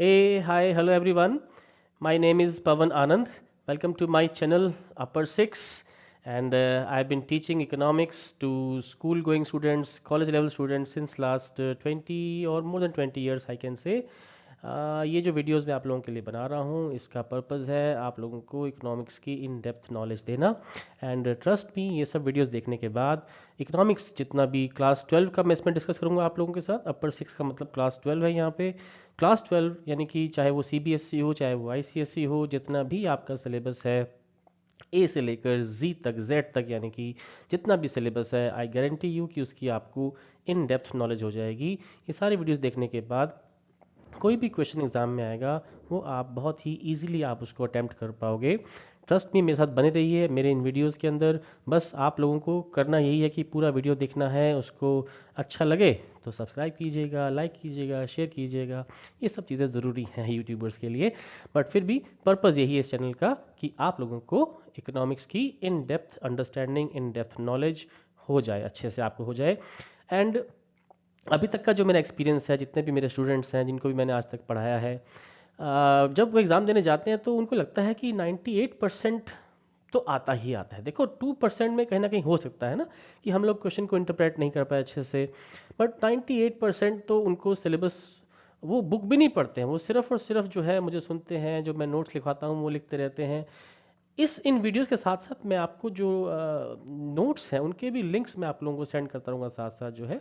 Hey, hi, hello everyone. My name is Pavan Anand. Welcome to my channel Upper Six, and I've been teaching economics to school-going students, college-level students since last 20 or more than 20 years, I can say. ये जो videos मैं आप लोगों के लिए बना रहा हूँ इसका पर्पज़ है आप लोगों को इकोनॉमिक्स की इन डेप्थ नॉलेज देना एंड ट्रस्ट मी ये सब वीडियोस देखने के बाद इकोनॉमिक्स जितना भी क्लास 12 का मैं इसमें डिस्कस करूँगा आप लोगों के साथ अपर 6 का मतलब क्लास 12 है यहाँ पे क्लास 12 यानी कि चाहे वो सीबीएसई हो चाहे वो आईसीएसई हो जितना भी आपका सिलेबस है ए से लेकर जी तक जेड तक यानी कि जितना भी सिलेबस है आई गारंटी यू कि उसकी आपको इन डेप्थ नॉलेज हो जाएगी ये सारी वीडियोस देखने के बाद कोई भी क्वेश्चन एग्जाम में आएगा वो आप बहुत ही इजीली आप उसको अटेम्प्ट कर पाओगे ट्रस्ट मी मेरे साथ बने रहिए मेरे इन वीडियोस के अंदर बस आप लोगों को करना यही है कि पूरा वीडियो देखना है उसको अच्छा लगे तो सब्सक्राइब कीजिएगा लाइक कीजिएगा शेयर कीजिएगा ये सब चीज़ें ज़रूरी हैं यूट्यूबर्स के लिए बट फिर भी पर्पज़ यही है इस चैनल का कि आप लोगों को इकोनॉमिक्स की in depth understanding in depth knowledge हो जाए अच्छे से आपको हो जाए एंड अभी तक का जो मेरा एक्सपीरियंस है जितने भी मेरे स्टूडेंट्स हैं जिनको भी मैंने आज तक पढ़ाया है जब वो एग्ज़ाम देने जाते हैं तो उनको लगता है कि 98% तो आता ही आता है देखो 2% में कहीं ना कहीं हो सकता है ना कि हम लोग क्वेश्चन को इंटरप्रेट नहीं कर पाए अच्छे से बट 98% तो उनको सिलेबस वो बुक भी नहीं पढ़ते हैं वो सिर्फ और सिर्फ जो है मुझे सुनते हैं जो मैं नोट्स लिखवाता हूँ वो लिखते रहते हैं इस इन वीडियोस के साथ साथ मैं आपको जो नोट्स हैं उनके भी लिंक्स मैं आप लोगों को सेंड करता रहूँगा साथ साथ जो है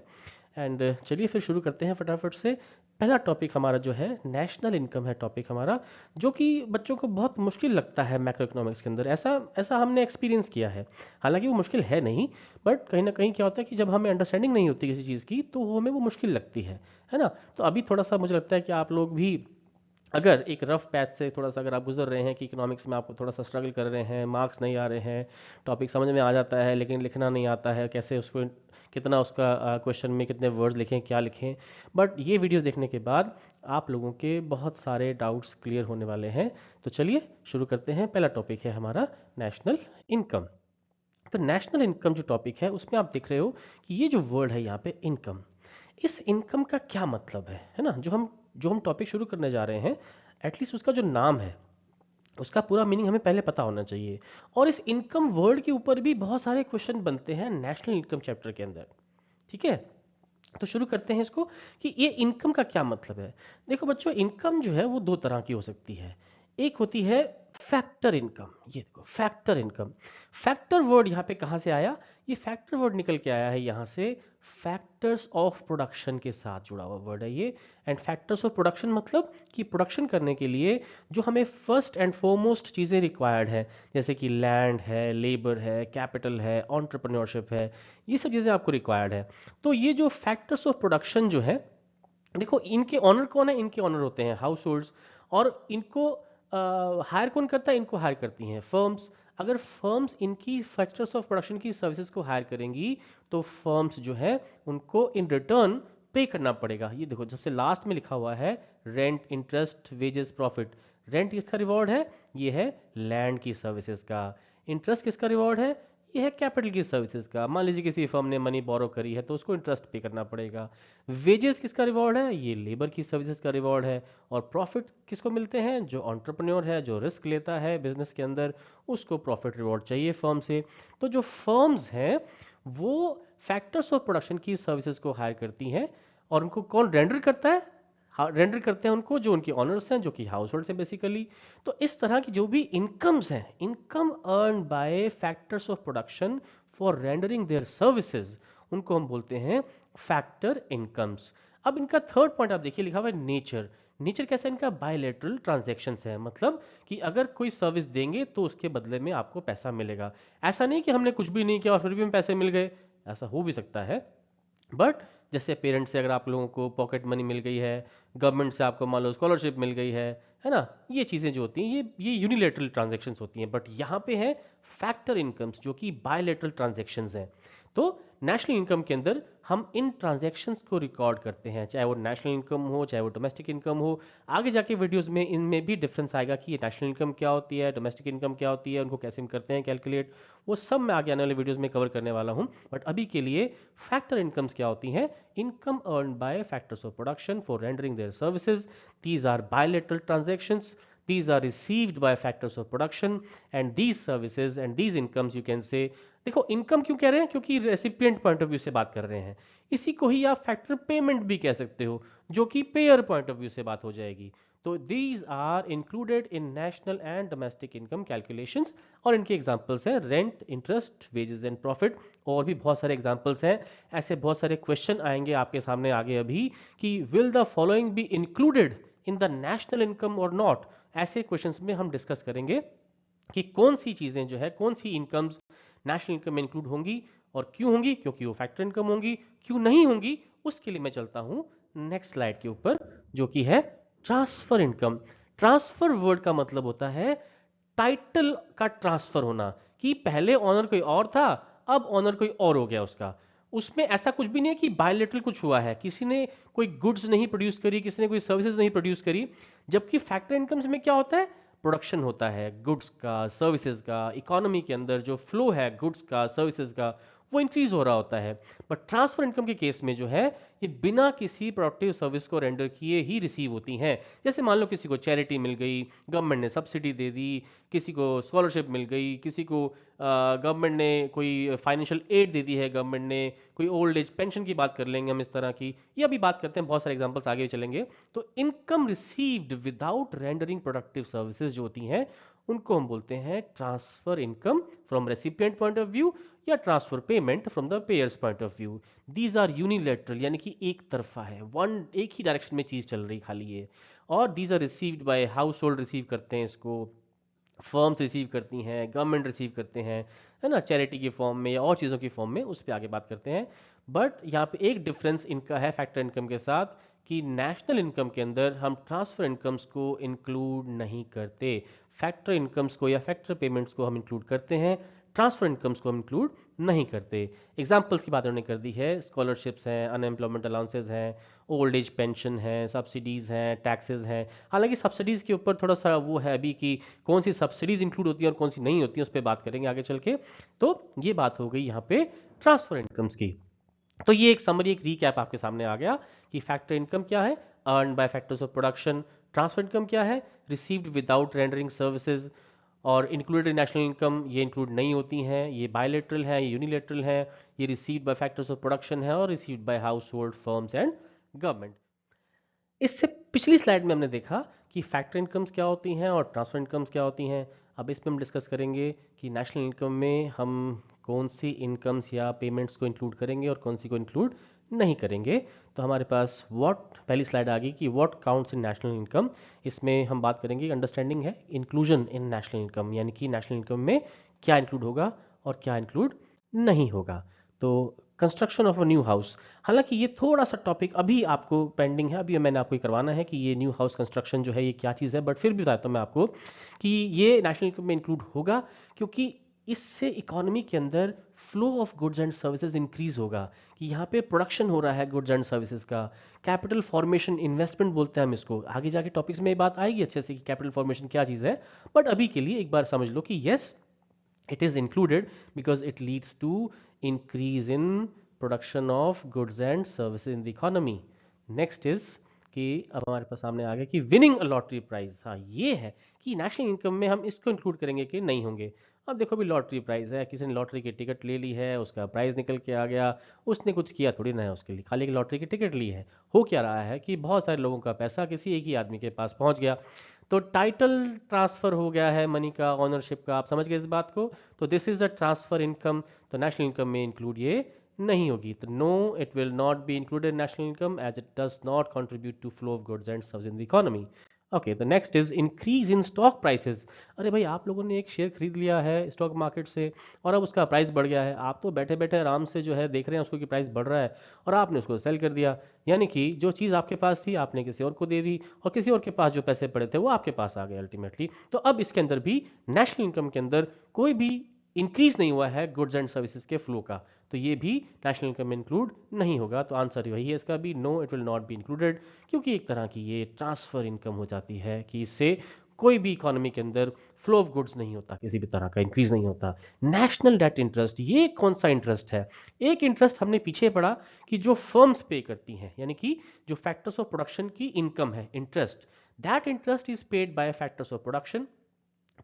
एंड चलिए फिर शुरू करते हैं फटाफट से पहला टॉपिक हमारा जो है नेशनल इनकम है टॉपिक हमारा जो कि बच्चों को बहुत मुश्किल लगता है मैक्रो इकोनॉमिक्स के अंदर ऐसा ऐसा हमने एक्सपीरियंस किया है हालांकि वो मुश्किल है नहीं बट कहीं ना कहीं क्या होता है कि जब हमें अंडरस्टैंडिंग नहीं होती किसी चीज़ की तो हमें वो मुश्किल लगती है ना तो अभी थोड़ा सा मुझे लगता है कि आप लोग भी अगर एक रफ पैच से थोड़ा सा अगर आप गुजर रहे हैं कि इकोनॉमिक्स में आपको थोड़ा सा स्ट्रगल कर रहे हैं मार्क्स नहीं आ रहे हैं टॉपिक समझ में आ जाता है लेकिन लिखना नहीं आता है कैसे उसको कितना उसका क्वेश्चन में कितने वर्ड्स लिखें क्या लिखें बट ये वीडियोस देखने के बाद आप लोगों के बहुत सारे डाउट्स क्लियर होने वाले हैं तो चलिए शुरू करते हैं पहला टॉपिक है हमारा नेशनल इनकम तो नेशनल इनकम जो टॉपिक है उसमें आप देख रहे हो कि ये जो वर्ड है यहाँ पे इनकम इस इनकम का क्या मतलब है ना जो हम टॉपिक शुरू करने जा रहे हैं एटलीस्ट उसका जो नाम है उसका पूरा मीनिंग हमें पहले पता होना चाहिए और इस इनकम वर्ड के ऊपर भी बहुत सारे क्वेश्चन बनते हैं नेशनल इनकम चैप्टर के अंदर ठीक है तो शुरू करते हैं इसको कि ये इनकम का क्या मतलब है देखो बच्चों इनकम जो है वो दो तरह की हो सकती है एक होती है फैक्टर इनकम ये देखो फैक्टर इनकम फैक्टर वर्ड यहाँ पे कहाँ से आया ये फैक्टर वर्ड निकल के आया है यहाँ से फैक्टर्स ऑफ प्रोडक्शन के साथ जुड़ा हुआ वर्ड है ये एंड फैक्टर्स ऑफ प्रोडक्शन मतलब कि प्रोडक्शन करने के लिए जो हमें फर्स्ट एंड फोरमोस्ट चीज़ें रिक्वायर्ड है जैसे कि लैंड है लेबर है कैपिटल है ऑन्टरप्रन्योरशिप है ये सब चीज़ें आपको रिक्वायर्ड है तो ये जो फैक्टर्स ऑफ प्रोडक्शन जो है देखो इनके ऑनर कौन है इनके ऑनर होते हैं हाउस होल्ड्स और इनको हायर कौन करता है इनको हायर करती हैं फर्म्स अगर फर्म्स इनकी फैक्टर्स ऑफ प्रोडक्शन की सर्विसेज को हायर करेंगी तो फर्म्स जो है उनको इन रिटर्न पे करना पड़ेगा ये देखो सबसे लास्ट में लिखा हुआ है rent interest wages profit rent किसका रिवॉर्ड है ये है लैंड की सर्विसेज का इंटरेस्ट किसका रिवॉर्ड है ये है कैपिटल की सर्विसेज का मान लीजिए किसी फर्म ने मनी बोरो करी है तो उसको इंटरेस्ट पे करना पड़ेगा वेजेस किसका रिवॉर्ड है ये लेबर की सर्विसेज का रिवॉर्ड है और प्रॉफिट किसको मिलते हैं जो एंटरप्रेन्योर है जो रिस्क लेता है बिजनेस के अंदर उसको प्रॉफिट रिवॉर्ड चाहिए फर्म से तो जो फर्म्स हैं वो फैक्टर्स ऑफ प्रोडक्शन की सर्विसेज को हायर करती हैं और उनको कौन रेंडर करता है रेंडर करते हैं उनको जो उनके ऑनर्स हैं जो कि हाउस होल्ड हैं बेसिकली तो इस तरह की जो भी इनकम्स हैं income earn by factors of production for rendering their services उनको हम बोलते हैं फैक्टर इनकम्स अब इनका थर्ड पॉइंट आप देखिए लिखा हुआ है नेचर नेचर कैसा इनका बायलैटरल ट्रांजैक्शंस है मतलब कि अगर कोई सर्विस देंगे तो उसके बदले में आपको पैसा मिलेगा ऐसा नहीं कि हमने कुछ भी नहीं किया और फिर भी हमें पैसे मिल गए ऐसा हो भी सकता है बट जैसे पेरेंट्स से अगर आप लोगों को पॉकेट मनी मिल गई है गवर्नमेंट से आपको मान लो स्कॉलरशिप मिल गई है ना ये चीज़ें जो होती हैं ये यूनिलेटरल ट्रांजेक्शन्स होती हैं बट यहाँ पे है फैक्टर इनकम्स जो कि बायलेटरल ट्रांजेक्शन्स हैं तो नेशनल इनकम के अंदर हम इन ट्रांजैक्शंस को रिकॉर्ड करते हैं, चाहे वो नेशनल इनकम हो, चाहे वो डोमेस्टिक इनकम हो। आगे जाके वीडियोस में इनमें भी डिफरेंस आएगा कि ये नेशनल इनकम क्या होती है, डोमेस्टिक इनकम क्या होती है, उनको कैसे हम करते हैं कैलकुलेट, वो सब मैं आगे आने वाले वीडियोस में कवर करने वाला हूं। बट अभी के लिए फैक्टर इनकम्स क्या होती हैं? Income earn by factors of production for rendering their services. These are bilateral transactions, these are received by factors of production, and these services and these incomes you can say, देखो income क्यों कह रहे हैं? क्योंकि recipient point of view से बात कर रहे हैं। इसी को ही आप फैक्टर पेमेंट भी कह सकते हो, जो कि पेयर पॉइंट ऑफ व्यू से बात हो जाएगी। तो these are included in national and domestic income calculations, और इनके एग्जांपल्स हैं rent, interest, wages and profit, और भी बहुत सारे एग्जांपल्स हैं। ऐसे बहुत सारे क्वेश्चन आएंगे आपके सामने आगे अभी कि will the following B included in the national income और नॉट। ऐसे क्वेश्चंस में हम डिस्कस करेंगे कि कौन सी चीजें जो है, कौन सी इनकम्स नेशनल इनकम में इंक्लूड होंगी और क्यों होंगी, क्योंकि वो फैक्टर इनकम होंगी, क्यों नहीं होंगी। उसके लिए मैं चलता हूं नेक्स्ट स्लाइड के ऊपर, जो कि है ट्रांसफर इनकम। ट्रांसफर वर्ड का मतलब होता है टाइटल का ट्रांसफर होना, कि पहले ऑनर कोई और था, अब ऑनर कोई और हो गया उसका। उसमें ऐसा कुछ भी नहीं है कि बायलेटरल कुछ हुआ है, किसी ने कोई गुड्स नहीं प्रोड्यूस करी, किसी ने कोई सर्विसेज नहीं प्रोड्यूस करी। जबकि फैक्टर इनकम्स में क्या होता है? प्रोडक्शन होता है गुड्स का, सर्विसेज का, इकोनॉमी के अंदर जो फ्लो है गुड्स का, सर्विसेज का, वो इंक्रीज हो रहा होता है। बट ट्रांसफर इनकम के केस में जो है, ये बिना किसी प्रोडक्टिव सर्विस को रेंडर किए ही रिसीव होती हैं। जैसे मान लो किसी को चैरिटी मिल गई, गवर्नमेंट ने सब्सिडी दे दी, किसी को स्कॉलरशिप मिल गई, किसी को गवर्नमेंट ने कोई फाइनेंशियल एड दे दी है, गवर्नमेंट ने कोई ओल्ड एज पेंशन की बात कर लेंगे हम इस तरह की, ये अभी बात करते हैं, बहुत सारे एग्जांपल्स आगे चलेंगे। तो income received without rendering productive services जो होती हैं, उनको हम बोलते हैं transfer income from recipient point of view, या transfer payment from the payers point of view. These are unilateral, यानी कि एक तरफा है, वन एक ही डायरेक्शन में चीज चल रही खाली है। और these are received by household, receive करते हैं इसको, फर्म्स रिसीव करती हैं, गवर्नमेंट रिसीव करते हैं, है ना, चैरिटी की फॉर्म में या और चीज़ों की फॉर्म में, उस पर आगे बात करते हैं। बट यहाँ पे एक डिफरेंस इनका है फैक्टर इनकम के साथ, कि नेशनल इनकम के अंदर हम ट्रांसफर इनकम्स को इंक्लूड नहीं करते। फैक्टर इनकम्स को या फैक्टर पेमेंट्स को हम इंक्लूड करते हैं, ट्रांसफर इनकम्स को हम इंक्लूड नहीं करते। एग्जाम्पल्स की बात उन्होंने कर दी है, स्कॉलरशिप्स हैं, अनएम्प्लॉयमेंट अलाउंसेज हैं, ओल्ड एज पेंशन है, सब्सिडीज़ हैं, टैक्सेस हैं। हालांकि सब्सिडीज़ के ऊपर थोड़ा सा वो है अभी कि कौन सी सब्सिडीज़ इंक्लूड होती हैं और कौन सी नहीं होती हैं, उस पर बात करेंगे आगे चल के। तो ये बात हो गई यहाँ पे ट्रांसफर इनकम्स की। तो ये एक समरी, एक रीकैप आपके सामने आ गया कि फैक्टर इनकम क्या है, earn by factors of production. Transfer income क्या है, रिसीव्ड विदाउट रेंडरिंग सर्विसेज। और इंक्लूडेड नेशनल इनकम, ये इंक्लूड नहीं होती हैं, ये बायलेटरल है, ये यूनिलेटरल है, ये received by factors of production है, और received by house hold, firms and government. इससे पिछली स्लाइड में हमने देखा कि फैक्टर इनकम्स क्या होती हैं और ट्रांसफर इनकम्स क्या होती हैं। अब इसमें हम डिस्कस करेंगे कि नेशनल इनकम में हम कौन सी इनकम्स या पेमेंट्स को इंक्लूड करेंगे और कौन सी को इंक्लूड नहीं करेंगे। तो हमारे पास व्हाट, पहली स्लाइड आ गई कि what counts in national income. इसमें हम बात करेंगे, अंडरस्टैंडिंग है इंक्लूजन इन नेशनल इनकम, यानी कि नेशनल इनकम में क्या इंक्लूड होगा और क्या इंक्लूड नहीं होगा। तो construction of a new house, हालांकि ये थोड़ा सा टॉपिक अभी आपको पेंडिंग है, अभी मैंने आपको ये करवाना है कि ये न्यू हाउस कंस्ट्रक्शन जो है ये क्या चीज़ है, बट फिर भी बताता हूँ मैं आपको कि ये नेशनल इनकम में इंक्लूड होगा, क्योंकि इससे इकोनॉमी के अंदर flow of goods and services increase होगा, कि यहाँ पे प्रोडक्शन हो रहा है गुड्स एंड सर्विसेज का। कैपिटल फॉर्मेशन, इन्वेस्टमेंट बोलते हैं हम इसको, आगे जाके टॉपिक्स में ये बात आएगी अच्छे से कि कैपिटल फॉर्मेशन क्या चीज़ है। बट अभी के लिए एक बार समझ लो कि yes, it is included because it leads to increase in production of goods and services in the economy. Next is कि अब हमारे पास सामने आ गया कि विनिंग अ लॉटरी प्राइज। हाँ, ये है कि नेशनल इनकम में हम इसको इंक्लूड करेंगे कि नहीं होंगे। अब देखो भी लॉटरी प्राइज है, किसी ने लॉटरी की टिकट ले ली है, उसका प्राइज निकल के आ गया, उसने कुछ किया थोड़ी ना है उसके लिए, खाली एक लॉटरी की टिकट ली है। हो क्या रहा है कि बहुत सारे लोगों का पैसा किसी एक ही आदमी के पास पहुंच गया, तो टाइटल ट्रांसफर हो गया है मनी का, ऑनरशिप का। आप समझ गए इस बात को? तो this is a transfer income, तो नेशनल इनकम में इंक्लूड ये नहीं होगी। तो no, it will not be included national income as it does not contribute to flow of goods and services in the economy. Okay, the next is increase in stock prices. अरे भाई, आप लोगों ने एक शेयर खरीद लिया है stock market से और अब उसका प्राइस बढ़ गया है, आप तो बैठे बैठे आराम से जो है देख रहे हैं उसको कि प्राइस बढ़ रहा है, और आपने उसको सेल कर दिया। यानी कि जो चीज़ आपके पास थी आपने किसी और को दे दी, और किसी और के पास जो पैसे पड़े थे वो आपके पास आ गए अल्टीमेटली। तो अब इसके अंदर भी नेशनल इनकम के अंदर कोई भी इंक्रीज नहीं हुआ है गुड्स एंड सर्विसेज के फ्लो का, तो ये भी नेशनल इनकम में इंक्लूड नहीं होगा। तो आंसर वही है इसका भी, no it will not be included, क्योंकि एक तरह की ये ट्रांसफर इनकम हो जाती है कि इससे कोई भी इकोनॉमी के अंदर फ्लो ऑफ गुड्स नहीं होता, किसी भी तरह का इंक्रीज नहीं होता। नेशनल डेट इंटरेस्ट, ये कौन सा इंटरेस्ट है? एक इंटरेस्ट हमने पीछे पढ़ा कि जो फर्म्स पे करती हैं, यानी कि जो फैक्टर्स ऑफ प्रोडक्शन की इनकम है, interest, that interest is paid by factors of production.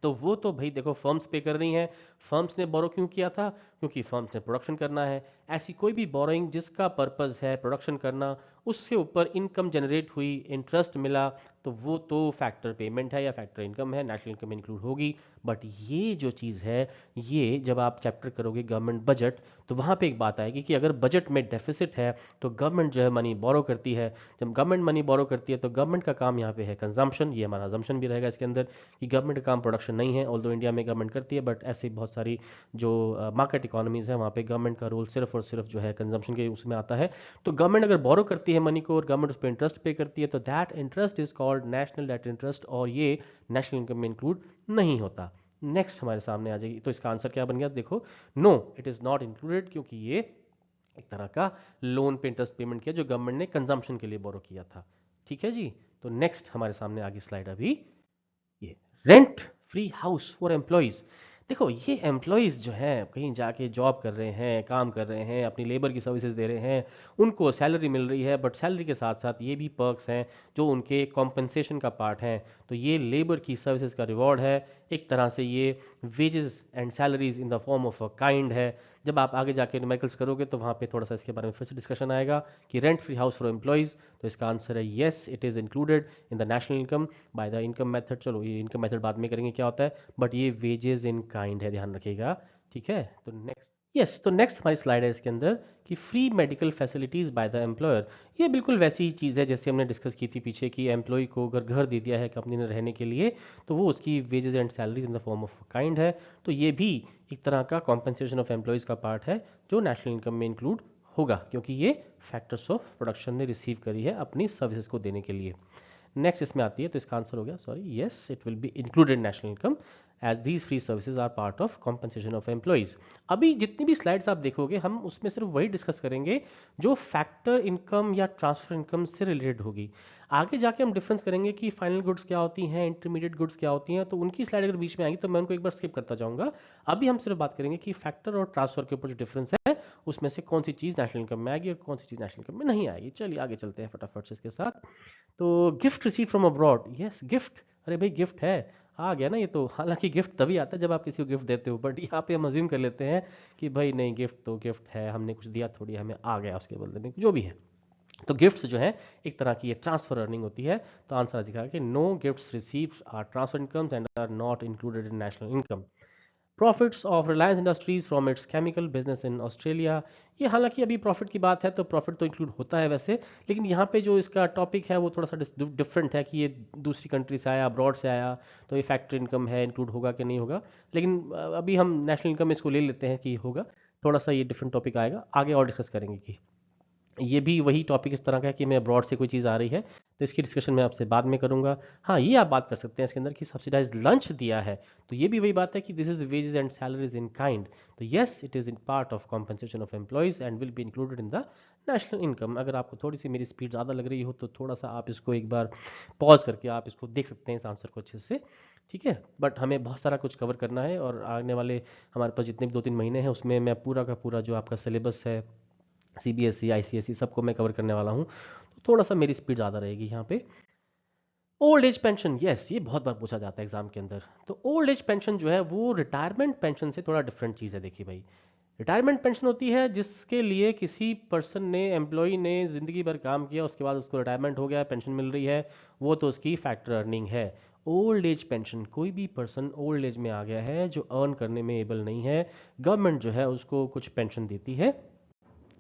तो वो तो भाई देखो फर्म्स पे कर रही हैं। फर्म्स ने बोरो क्यों किया था? क्योंकि फर्म्स ने प्रोडक्शन करना है। ऐसी कोई भी बोरोइंग जिसका पर्पस है प्रोडक्शन करना, उसके ऊपर इनकम जनरेट हुई, इंटरेस्ट मिला, तो वो तो फैक्टर पेमेंट है या फैक्टर इनकम है, नेशनल इनकम इंक्लूड होगी। बट ये जो चीज़ है, ये जब आप चैप्टर करोगे गवर्नमेंट बजट, तो वहाँ पे एक बात आएगी कि अगर बजट में डेफिसिट है तो गवर्नमेंट जो है मनी बोरो करती है। जब गवर्नमेंट मनी बोरो करती है तो गवर्नमेंट का काम यहाँ पे है कंजम्पशन, ये हमारा अजम्पशन भी रहेगा इसके अंदर कि गवर्नमेंट का काम प्रोडक्शन नहीं है, ऑल्दो इंडिया में गवर्नमेंट करती है, बट ऐसी बहुत सारी जो मार्केट इकोनॉमीज है वहाँ पे गवर्नमेंट का रोल सिर्फ और सिर्फ जो है कंजम्पशन के उसमें आता है। तो गवर्नमेंट अगर बोरो करती है मनी को और गवर्नमेंट उस पर इंटरेस्ट पे करती है, तो that interest is called national debt interest, और ये नेशनल इनकम में इंक्लूड नहीं होता। नेक्स्ट हमारे सामने आ जाएगी, तो इसका आंसर क्या बन गया देखो, no it is not included, क्योंकि ये एक तरह का लोन पे इंटरेस्ट पेमेंट किया जो गवर्नमेंट ने कंजम्पशन के लिए बोरो किया था। ठीक है जी। तो नेक्स्ट हमारे सामने आगे स्लाइड अभी ये rent free house for employees. देखो ये एम्प्लॉयज जो हैं कहीं जाके जॉब कर रहे हैं, काम कर रहे हैं, अपनी लेबर की सर्विसेज दे रहे हैं, उनको सैलरी मिल रही है, बट सैलरी के साथ साथ ये भी पर्क्स हैं जो उनके कॉम्पनसेशन का पार्ट हैं। तो ये लेबर की सर्विसेज का रिवॉर्ड है, एक तरह से ये wages and salaries in the form of a kind है। जब आप आगे जाके न्यूमेरिकल्स करोगे तो वहाँ पे थोड़ा सा इसके बारे में फिर से डिस्कशन आएगा कि rent free house for employees. तो इसका आंसर है yes, it is included in the national income by the income method. चलो ये इनकम मेथड बाद में करेंगे क्या होता है, बट ये वेजेस इन काइंड है, ध्यान रखिएगा। ठीक है, तो नेक्स्ट, यस, तो नेक्स्ट हमारी स्लाइड है इसके अंदर कि free medical facilities by the employer. ये बिल्कुल वैसी ही चीज़ है जैसे हमने डिस्कस की थी पीछे कि एम्प्लॉय को अगर घर दे दिया है कंपनी ने रहने के लिए, तो वो उसकी wages and salaries in the form of kind है। तो ये भी एक तरह का कॉम्पनसेशन ऑफ एम्प्लॉयज का पार्ट है जो नेशनल इनकम में इंक्लूड होगा, क्योंकि ये फैक्टर्स ऑफ प्रोडक्शन ने रिसीव करी है अपनी सर्विसेज को देने के लिए। नेक्स्ट इसमें आती है, तो इसका आंसर हो गया sorry yes, it will be included national income as these free services are part of compensation of employees. अभी जितनी भी स्लाइड्स आप देखोगे हम उसमें सिर्फ वही डिस्कस करेंगे जो फैक्टर इनकम या ट्रांसफर इनकम से रिलेटेड होगी। आगे जाके हम डिफरेंस करेंगे कि फाइनल गुड्स क्या होती हैं, इंटरमीडिएट गुड्स क्या होती हैं, तो उनकी स्लाइड अगर बीच में आएगी तो मैं उनको एक बार स्किप करता जाऊंगा। अभी हम सिर्फ बात करेंगे कि फैक्टर और ट्रांसफर के ऊपर जो डिफरेंस है उसमें से कौन सी चीज़ नेशनल इनकम में आएगी और कौन सी चीज़ नेशनल इनकम में नहीं आएगी। चलिए आगे चलते हैं फटाफट से इसके साथ। तो gift receive from abroad, yes gift, अरे भाई गिफ्ट है, आ गया ना ये तो। हालांकि गिफ्ट तभी आता है जब आप किसी को गिफ्ट देते हो, बट यहाँ पे हम अज्यूम कर लेते हैं कि भाई नहीं, गिफ्ट तो गिफ्ट है, हमने कुछ दिया थोड़ी, हमें आ गया उसके बदले में जो भी है। तो गिफ्ट्स जो है एक तरह की ये ट्रांसफर अर्निंग होती है। तो आंसर दिखा कि no gifts received are transfer incomes and are not included in national income. Profits of Reliance Industries from its chemical business in Australia, ये हालांकि अभी प्रॉफिट की बात है तो प्रॉफिट तो इंक्लूड होता है वैसे, लेकिन यहाँ पे जो इसका टॉपिक है वो थोड़ा सा डिफरेंट है कि ये दूसरी कंट्री से आया, अब्रॉड से आया, तो ये फैक्ट्री इनकम है, इंक्लूड होगा कि नहीं होगा। लेकिन अभी हम नेशनल इनकम इसको ले लेते हैं कि होगा। थोड़ा सा ये डिफरेंट टॉपिक आएगा, आगे और डिस्कस करेंगे कि ये भी वही टॉपिक इस तरह का है कि मैं अब्रॉड से कोई चीज़ आ रही है तो इसकी डिस्कशन मैं आपसे बाद में करूंगा। हाँ, ये आप बात कर सकते हैं इसके अंदर कि सब्सिडाइज लंच दिया है, तो ये भी वही बात है कि this is wages and salaries in kind. तो yes, it is in part of compensation of employees and will be included in the national income. अगर आपको थोड़ी सी मेरी स्पीड ज़्यादा लग रही हो तो थोड़ा सा आप इसको एक बार पॉज करके आप इसको देख सकते हैं इस आंसर को अच्छे से। ठीक है, बट हमें बहुत सारा कुछ कवर करना है और आने वाले हमारे पास जितने भी 2-3 महीने हैं उसमें मैं पूरा का पूरा जो आपका सिलेबस है, सीबीएसई, आईसीएसई, सबको मैं कवर करने वाला हूँ, तो थोड़ा सा मेरी स्पीड ज़्यादा रहेगी यहाँ पे। ओल्ड एज पेंशन, यस, ये बहुत बार पूछा जाता है एग्जाम के अंदर। तो ओल्ड एज पेंशन जो है वो रिटायरमेंट पेंशन से थोड़ा डिफरेंट चीज़ है। देखिए भाई, रिटायरमेंट पेंशन होती है जिसके लिए किसी पर्सन ने, एम्प्लॉय ने ज़िंदगी भर काम किया, उसके बाद उसको रिटायरमेंट हो गया, पेंशन मिल रही है, वो तो उसकी फैक्टर अर्निंग है। ओल्ड एज पेंशन, कोई भी पर्सन ओल्ड एज में आ गया है जो अर्न करने में एबल नहीं है, गवर्नमेंट जो है उसको कुछ पेंशन देती है।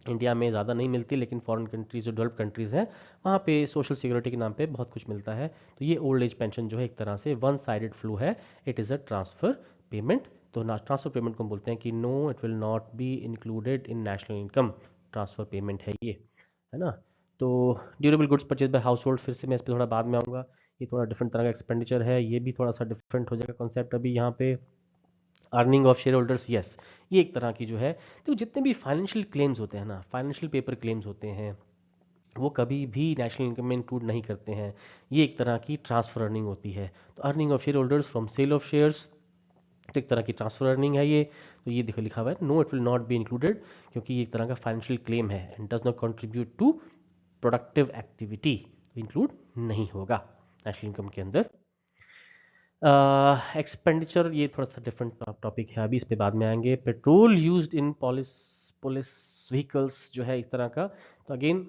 इंडिया में ज़्यादा नहीं मिलती, लेकिन फॉरेन कंट्रीज जो डेवलप कंट्रीज़ हैं वहाँ पे सोशल सिक्योरिटी के नाम पे बहुत कुछ मिलता है। तो ये ओल्ड एज पेंशन जो है एक तरह से वन साइडेड फ्लो है, it is a transfer payment. तो ना ट्रांसफ़र पेमेंट को हम बोलते हैं कि no it will not be included in national income, transfer payment है ये, है ना। तो durable goods purchase by household, फिर से मैं इस पर थोड़ा बाद में आऊँगा, ये थोड़ा डिफरेंट तरह का एक्सपेंडिचर है, ये भी थोड़ा सा डिफरेंट हो जाएगा कॉन्सेप्ट अभी यहाँ पे। Earning of share holders, yes, ये एक तरह की जो है, तो जितने भी फाइनेंशियल क्लेम्स होते हैं ना, फाइनेंशियल पेपर क्लेम्स होते हैं, वो कभी भी नेशनल इनकम में इंक्लूड नहीं करते हैं। ये एक तरह की ट्रांसफर अर्निंग होती है। तो earning of shareholders from sale of shares, तो एक तरह की ट्रांसफर अर्निंग है ये। तो ये देखो लिखा हुआ है, no it will not be included, क्योंकि ये एक तरह का फाइनेंशियल क्लेम है and does not contribute to productive activity, include नहीं होगा नेशनल इनकम के अंदर। एक्सपेंडिचर, ये थोड़ा सा डिफरेंट टॉपिक है, अभी इस पे बाद में आएंगे। Petrol used in police police vehicles जो है इस तरह का, तो अगेन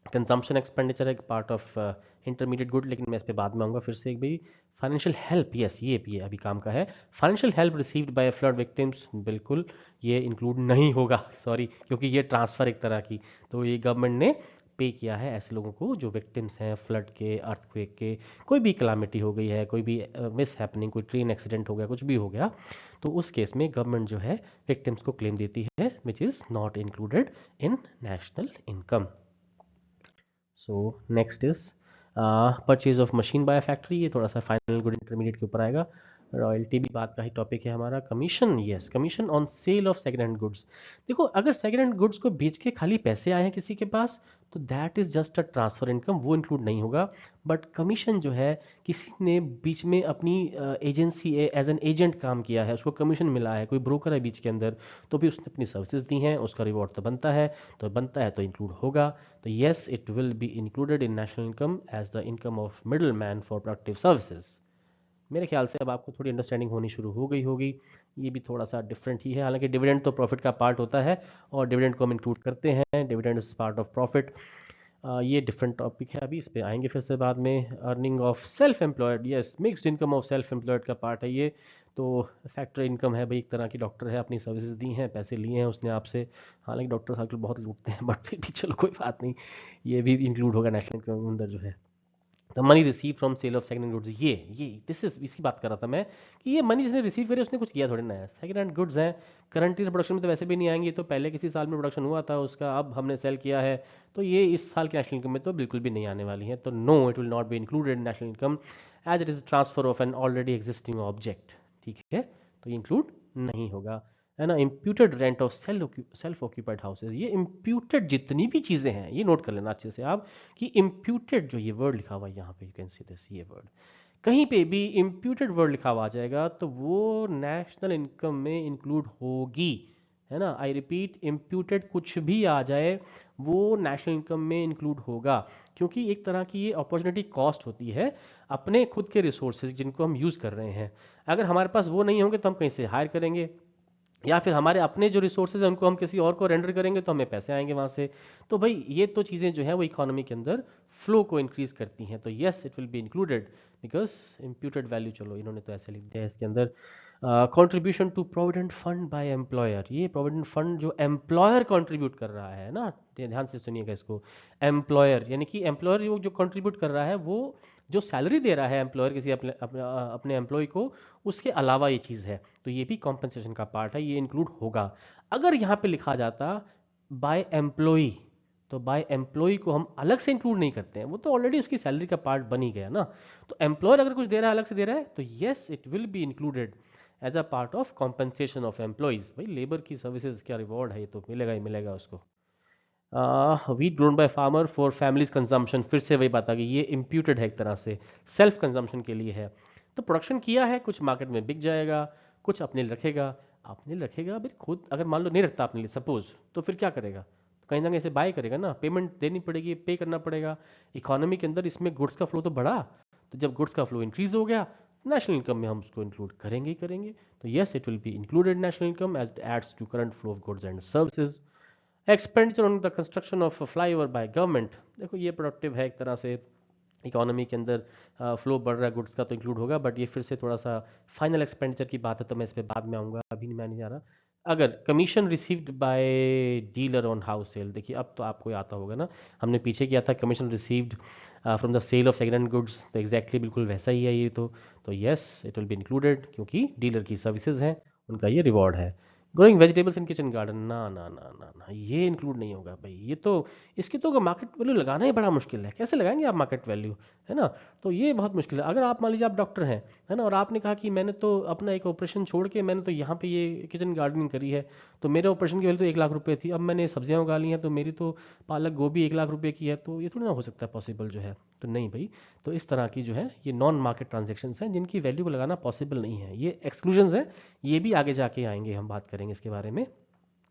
कंजम्पशन एक्सपेंडिचर है, एक पार्ट ऑफ इंटरमीडिएट गुड, लेकिन मैं इस पे बाद में आऊँगा फिर से एक भाई। फाइनेंशियल हेल्प, यस, ये भी अभी काम का है। Financial help received by flood victims, बिल्कुल ये इंक्लूड नहीं होगा, सॉरी, क्योंकि ये ट्रांसफ़र एक तरह की, तो ये गवर्नमेंट ने पे किया है ऐसे लोगों को जो विक्टिम्स हैं फ्लड के, अर्थक्वेक के, कोई भी क्लामिटी हो गई है, कोई भी मिस हैपनिंग, कोई ट्रेन एक्सीडेंट हो गया, कुछ भी हो गया, तो उस केस में गवर्नमेंट जो है विक्टिम्स को क्लेम देती है, which is not included in national income. So next is purchase of machine by factory, ये थोड़ा सा फाइनल गुड इंटरमीडिएट के ऊपर आएगा। रॉयल्टी भी बात का ही टॉपिक है हमारा। Commission, yes, commission on sale of second hand goods. देखो अगर सेकेंड हैंड गुड्स को बेच के खाली पैसे आए हैं किसी के पास, तो that is just a transfer income, वो इंक्लूड नहीं होगा। बट कमीशन जो है, किसी ने बीच में अपनी एजेंसी एज एन एजेंट काम किया है, उसको कमीशन मिला है, कोई ब्रोकर है बीच के अंदर, तो भी उसने अपनी सर्विसेज दी हैं, उसका रिवॉर्ड तो बनता है, तो बनता है तो इंक्लूड होगा। तो yes, it will be included in national income as the income of middleman for productive services। मेरे ख्याल से अब आपको थोड़ी अंडरस्टैंडिंग होनी शुरू हो गई होगी। ये भी थोड़ा सा डिफरेंट ही है, हालांकि डिविडेंड तो प्रॉफिट का पार्ट होता है और डिविडेंड को हम इंक्लूड करते हैं, dividend is part of profit. ये डिफरेंट टॉपिक है, अभी इस पे आएंगे फिर से बाद में। Earning of self employed, yes, mixed income of self employed का पार्ट है ये। तो फैक्टर इनकम है भाई, एक तरह की डॉक्टर है, अपनी सर्विसेज दी हैं, पैसे लिए हैं उसने आपसे, हालांकि डॉक्टर आजकल बहुत लूटते हैं, बट फिर भी चलो कोई बात नहीं, ये भी इंक्लूड होगा नेशनल इनकम के अंदर जो है। The money receive from sale of second hand goods, ये दिस इज, इसकी बात कर रहा था मैं, कि ये मनी जिसने रिसीव करी उसने कुछ किया थोड़ी ना है, सेकंड हैंड गुड्स हैं, करंटली प्रोडक्शन में तो वैसे भी नहीं आएंगे, तो पहले किसी साल में प्रोडक्शन हुआ था उसका, अब हमने सेल किया है, तो ये इस साल की नेशनल इनकम में तो बिल्कुल भी नहीं आने वाली है। तो no, it will not be included in national income as it is transfer of an already existing object, ठीक है, तो ये इंक्लूड नहीं होगा, है ना। Imputed rent of self occupied houses, ये इम्प्यूटेड जितनी भी चीज़ें हैं, ये नोट कर लेना अच्छे से आप, कि इम्प्यूटेड जो ये वर्ड लिखा हुआ है यहाँ पे, यू कैन सी दिस, ये वर्ड कहीं पे भी इम्प्यूटेड वर्ड लिखा हुआ आ जाएगा तो वो नेशनल इनकम में इंक्लूड होगी, है ना। आई रिपीट, इम्प्यूटेड कुछ भी आ जाए वो नेशनल इनकम में इंक्लूड होगा, क्योंकि एक तरह की ये अपॉर्चुनिटी कॉस्ट होती है, अपने खुद के रिसोर्सेज जिनको हम यूज़ कर रहे हैं, अगर हमारे पास वो नहीं होंगे तो हम कहीं से हायर करेंगे, या फिर हमारे अपने जो रिसोर्सेज हैं उनको हम किसी और को रेंडर करेंगे तो हमें पैसे आएंगे वहाँ से। तो भाई ये तो चीज़ें जो है वो इकोनॉमी के अंदर फ्लो को इंक्रीज करती हैं, तो yes it will be included because imputed value, चलो इन्होंने तो ऐसे लिख दिया है इसके अंदर। Contribution to provident fund by employer, ये प्रोविडेंट फंड जो एम्प्लॉयर कंट्रीब्यूट कर रहा है ना, ध्यान से सुनिएगा इसको, एम्प्लॉयर यानी कि एम्प्लॉयर जो कंट्रीब्यूट कर रहा है, वो जो सैलरी दे रहा है एम्प्लॉयर किसी अपने एम्प्लॉय को, उसके अलावा ये चीज़ है, तो ये भी कॉम्पनसेशन का पार्ट है, ये इंक्लूड होगा। अगर यहाँ पे लिखा जाता बाय एम्प्लॉय, तो बाय एम्प्लॉय को हम अलग से इंक्लूड नहीं करते हैं, वो तो ऑलरेडी उसकी सैलरी का पार्ट बन ही गया ना। तो एम्प्लॉयर अगर कुछ दे रहा है, अलग से दे रहा है, तो yes it will be included as a part of compensation of employees. भाई लेबर की सर्विसेज क्या रिवॉर्ड है, ये तो मिलेगा ही मिलेगा उसको। Wheat grown by farmer for families consumption, फिर से वही बात आ गई, ये इम्प्यूटेड है एक तरह से, सेल्फ कंजम्पशन के लिए है। तो प्रोडक्शन किया है, कुछ मार्केट में बिक जाएगा, कुछ अपने लिए रखेगा, अपने लिए रखेगा भाई, खुद अगर मान लो नहीं रखता अपने लिए सपोज, तो फिर क्या करेगा, तो कहीं ना कहीं से बाय करेगा ना, पेमेंट देनी पड़ेगी, पे करना पड़ेगा। इकोनॉमी के अंदर इसमें गुड्स का फ्लो तो बढ़ा, तो जब गुड्स का फ्लो इंक्रीज हो गया, नेशनल इनकम में हम उसको इंक्लूड करेंगे ही करेंगे। तो yes it will be included national income as adds to current flow of goods and services. Expenditure on the construction of flyover by government, देखो ये प्रोडक्टिव है एक तरह से, इकोनॉमी के अंदर फ्लो बढ़ रहा है गुड्स का तो इंक्लूड होगा, बट ये फिर से थोड़ा सा फाइनल एक्सपेंडिचर की बात है, तो मैं इस पर बाद में आऊँगा, अभी नहीं, मैं नहीं जा रहा। अगर commission received by dealer on house sale, देखिए अब तो आपको आता होगा ना, हमने पीछे किया था commission received from the sale of second hand goods, तो एग्जैक्टली बिल्कुल वैसा ही है ये तो yes it will be included, क्योंकि डीलर की सर्विसेज हैं, उनका ये रिवॉर्ड है। Growing vegetables in kitchen garden, ना ना ना ना ना, ये इंक्लूड नहीं होगा भाई। ये तो, इसकी तो मार्केट वैल्यू लगाना ही बड़ा मुश्किल है, कैसे लगाएंगे आप मार्केट वैल्यू, है ना। तो ये बहुत मुश्किल है। अगर आप मान लीजिए आप डॉक्टर हैं, है ना, और आपने कहा कि मैंने तो अपना एक ऑपरेशन छोड़ के मैंने तो यहाँ पे ये किचन गार्डनिंग करी है, तो मेरे ऑपरेशन की वैल्यू तो 1 लाख रुपए थी, अब मैंने सब्जियां उगा ली हैं तो मेरी तो पालक गोभी 1 लाख रुपए की है, तो ये थोड़ी ना हो सकता है पॉसिबल जो है। तो नहीं भाई। तो इस तरह की जो है ये नॉन मार्केट ट्रांजेक्शन्स हैं जिनकी वैल्यू को लगाना पॉसिबल नहीं है, ये एक्सक्लूजन्स हैं। ये भी आगे जाके आएंगे, हम बात करेंगे इसके बारे में।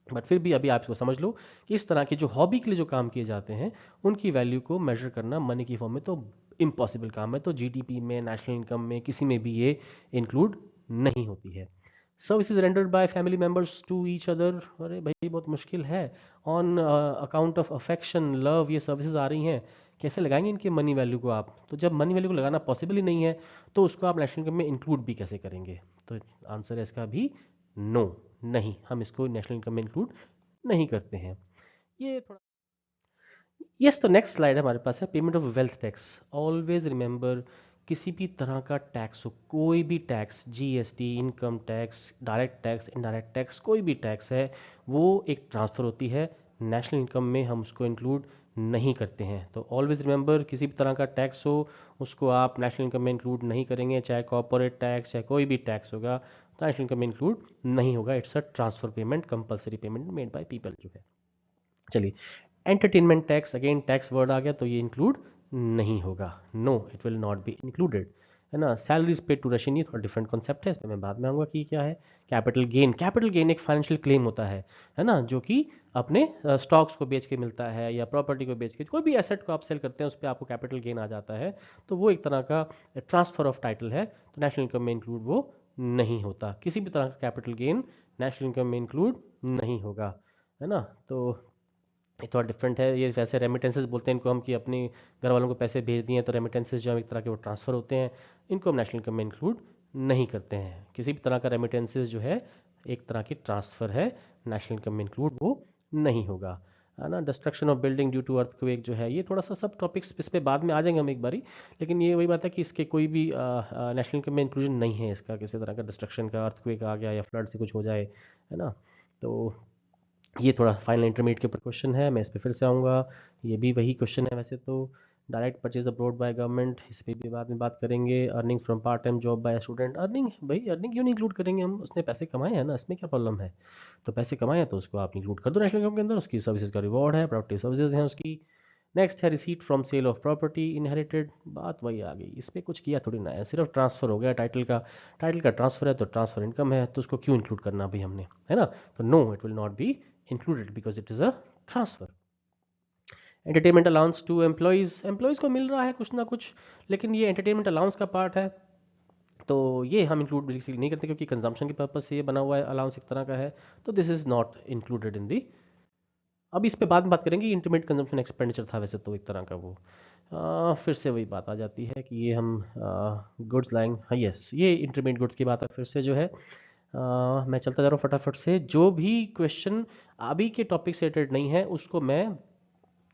बट फिर भी अभी आप इसको समझ लो कि इस तरह के जो हॉबी के लिए जो काम किए जाते हैं उनकी वैल्यू को मेजर करना मनी की फॉर्म में तो इम्पॉसिबल काम है। तो जीडीपी में, नेशनल इनकम में, किसी में भी ये इंक्लूड नहीं होती है। Services rendered by family members to each other, अरे भाई बहुत मुश्किल है। On account of affection, love, ये सर्विसेज आ रही हैं, कैसे लगाएंगे इनके मनी वैल्यू को आप। तो जब मनी वैल्यू को लगाना पॉसिबल ही नहीं है तो उसको आप नेशनल इनकम में इंक्लूड भी कैसे करेंगे। तो आंसर है इसका भी नो, नहीं, हम इसको नेशनल इनकम में इंक्लूड नहीं करते हैं। ये थोड़ा, यस, तो नेक्स्ट स्लाइड हमारे पास है payment of wealth tax. Always remember, किसी भी तरह का टैक्स हो, कोई भी tax, GST, income tax, direct tax, indirect tax, कोई भी टैक्स है, वो एक ट्रांसफ़र होती है। नेशनल इनकम में हम उसको इंक्लूड नहीं करते हैं। तो ऑलवेज रिमेंबर, किसी भी तरह का टैक्स हो उसको आप नेशनल इनकम में इंक्लूड नहीं करेंगे, चाहे कॉर्पोरेट टैक्स, चाहे कोई भी टैक्स होगा तो नेशनल इनकम में इंक्लूड नहीं होगा। It's a transfer payment, compulsory payment made by people जो है। चलिए, entertainment tax, again tax word आ गया तो ये इंक्लूड नहीं होगा, no, it will not be included, है ना। सैलरीज पेड टू रशियन, ये थोड़ा डिफरेंट कॉन्सेप्ट है, इसमें मैं बाद में आऊँगा कि क्या है। कैपिटल गेन, कैपिटल गेन एक फाइनेंशियल क्लेम होता है ना, जो कि अपने स्टॉक्स को बेच के मिलता है या प्रॉपर्टी को बेच के, कोई भी एसेट को आप सेल करते हैं उस पर आपको कैपिटल गेन आ जाता है, तो वो एक तरह का ट्रांसफर ऑफ टाइटल है, तो नेशनल इनकम में इंक्लूड वो नहीं होता। किसी भी तरह का कैपिटल गेन नेशनल इनकम में इंक्लूड नहीं होगा, है ना। तो ये थोड़ा डिफरेंट है। ये वैसे रेमिटेंसेस बोलते हैं इनको हम, कि अपने घर वालों को पैसे भेज दिए हैं, तो रेमिटेंसेस जो है एक तरह के वो ट्रांसफ़र होते हैं, इनको हम नेशनल इनकम में इंक्लूड नहीं करते हैं। किसी भी तरह का रेमिटेंसेस जो है एक तरह की ट्रांसफ़र है, नेशनल इनकम में इंक्लूड वो नहीं होगा, है ना। Destruction of building due to earthquake जो है, ये थोड़ा सा सब टॉपिक्स इस पे बाद में आ जाएंगे हम एक बारी, लेकिन ये वही बात है कि इसके कोई भी नेशनल इनकम में इंक्लूजन नहीं है इसका, किसी तरह का डिस्ट्रक्शन का, अर्थक्वेक आ गया या फ्लड से कुछ हो जाए, है ना। तो ये थोड़ा फाइनल इंटरमीडिएट के ऊपर क्वेश्चन है, मैं इस पर फिर से आऊँगा। ये भी वही क्वेश्चन है वैसे तो। Direct purchase abroad by government, इस पर भी बाद में बात करेंगे। Earning from part time job by student, earning, भाई अर्निंग क्यों नहीं इंक्लूड करेंगे हम, उसने पैसे कमाए हैं ना, इसमें क्या प्रॉब्लम है। तो पैसे कमाए हैं तो उसको आप इंक्लूड कर दो नेशनल इनकम के अंदर, उसकी सर्विसेज का रिवॉर्ड है, प्रोडक्टिव सर्विसेज हैं उसकी। नेक्स्ट है receipt from sale of property inherited, बात वही आ गई, इस पर कुछ किया थोड़ी ना है, सिर्फ ट्रांसफर हो गया टाइटल का, टाइटल का ट्रांसफर है तो ट्रांसफर इनकम है, तो उसको क्यों इंक्लूड करना भाई हमने, है ना। तो no, it will not be included because it is a transfer. Entertainment allowance to employees, employees को मिल रहा है कुछ ना कुछ, लेकिन ये एंटरटेनमेंट अलाउंस का पार्ट है, तो ये हम इंक्लूड बेसिकली नहीं करते क्योंकि कंजम्पशन के पर्पज से ये बना हुआ है, अलाउंस एक तरह का है, तो this is not included in the. अब इस पे बाद में बात करेंगे, इंटरमीडिएट कंजम्पशन एक्सपेंडिचर था वैसे तो एक तरह का वो। फिर से वही बात आ जाती है कि ये हम गुड्स लाएंगे, हाँ यस, ये इंटरमीडिएट गुड्स की बात है फिर से जो है। मैं चलता जा रहा हूँ फटाफट से, जो भी क्वेश्चन अभी के टॉपिक से रिलेटेड नहीं है उसको मैं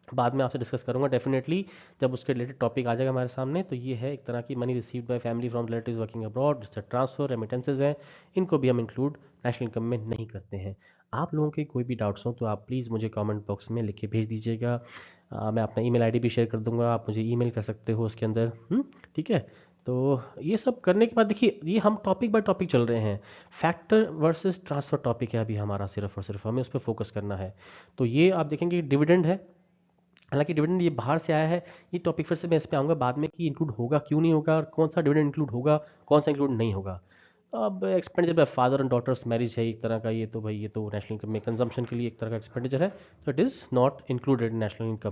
बाद में आपसे डिस्कस करूंगा डेफिनेटली, जब उसके रिलेटेड टॉपिक आ जाएगा हमारे सामने। तो ये है एक तरह की money received by family from relatives working abroad, जिससे ट्रांसफर रेमिटेंसेज हैं, इनको भी हम इंक्लूड नेशनल इनकम में नहीं करते हैं। आप लोगों के कोई भी डाउट्स हो तो आप प्लीज़ मुझे कमेंट बॉक्स में लिख के भेज दीजिएगा। मैं अपना ईमेल आईडी भी शेयर कर दूंगा, आप मुझे ईमेल कर सकते हो उसके अंदर, ठीक है। तो ये सब करने के बाद देखिए, ये हम टॉपिक बाय टॉपिक चल रहे हैं, फैक्टर वर्सेस ट्रांसफर टॉपिक है अभी हमारा, सिर्फ और सिर्फ हमें उस पर फोकस करना है। तो ये आप देखेंगे डिविडेंड है, हालांकि डिविडेंड ये बाहर से आया है, ये टॉपिक फिर से मैं इस पे आऊँगा बाद में कि इंक्लूड होगा क्यों नहीं होगा, और कौन सा डिविडेंड इंक्लूड होगा, कौन सा इंक्लूड नहीं होगा। अब expenditure by father and daughters marriage है एक तरह का, ये तो भाई ये तो नेशनल इनकम में कंजम्पशन के लिए एक तरह का एक्सपेंडिचर है, तो it is not included national income.